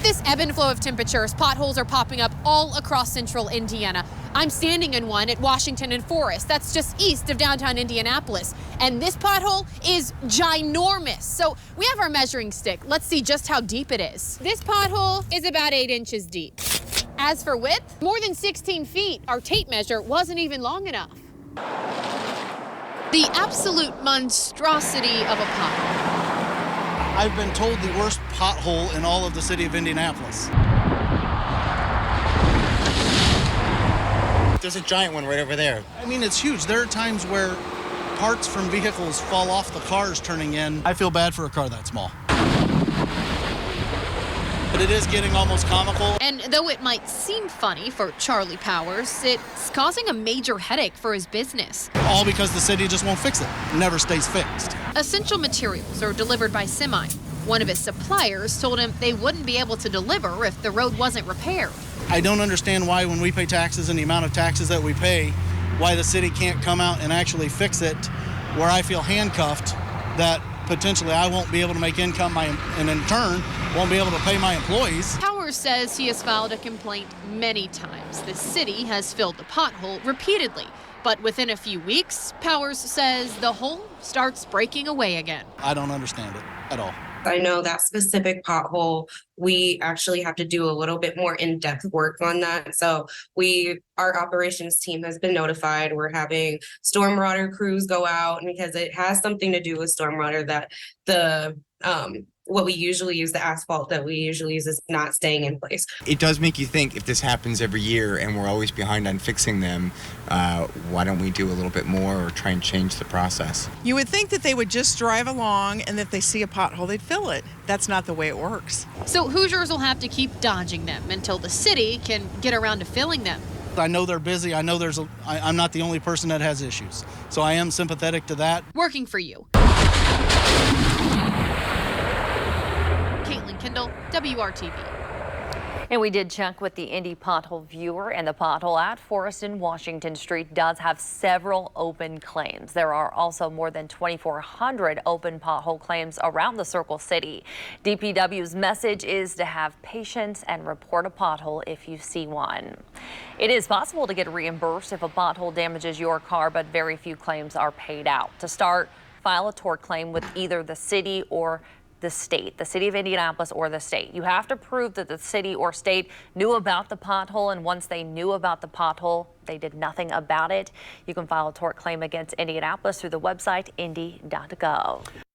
With this ebb and flow of temperatures, potholes are popping up all across central Indiana. I'm standing in one at Washington and Forest. That's just east of downtown Indianapolis. And this pothole is ginormous. So we have our measuring stick. Let's see just how deep it is. This pothole is about 8 inches deep. As for width, more than 16 feet. Our tape measure wasn't even long enough. The absolute monstrosity of a pothole. I've been told the worst pothole in all of the city of Indianapolis. There's a giant one right over there. I mean, it's huge. There are times where parts from vehicles fall off the cars turning in. I feel bad for a car that small. But it is getting almost comical. And though it might seem funny for Charlie Powers, it's causing a major headache for his business. All because the city just won't fix it. It never stays fixed. Essential materials are delivered by semi. One of his suppliers told him they wouldn't be able to deliver if the road wasn't repaired. I don't understand why, when we pay taxes and the amount of taxes that we pay, why the city can't come out and actually fix it, where I feel handcuffed that potentially I won't be able to make income and in turn won't be able to pay my employees. Powers says he has filed a complaint many times. The city has filled the pothole repeatedly. But within a few weeks, Powers says the hole starts breaking away again. I don't understand it at all. I know that specific pothole, we actually have to do a little bit more in-depth work on that. So our operations team has been notified. We're having stormwater crews go out, and because it has something to do with stormwater, that what we usually use, the asphalt that we usually use, is not staying in place. It does make you think, if this happens every year and we're always behind on fixing them, why don't we do a little bit more or try and change the process? You would think that they would just drive along, and if they see a pothole, they'd fill it. That's not the way it works. So Hoosiers will have to keep dodging them until the city can get around to filling them. I know they're busy. I know I'm not the only person that has issues. So I am sympathetic to that. Working for you. Kaitlyn, Kendall, WRTV. And we did check with the Indy Pothole viewer, and the pothole at Forest and Washington Street does have several open claims. There are also more than 2,400 open pothole claims around the Circle City. DPW's message is to have patience and report a pothole if you see one. It is possible to get reimbursed if a pothole damages your car, but very few claims are paid out. To start, file a tort claim with either the city or the state, the city of Indianapolis or the state. You have to prove that the city or state knew about the pothole, and once they knew about the pothole, they did nothing about it. You can file a tort claim against Indianapolis through the website indy.gov.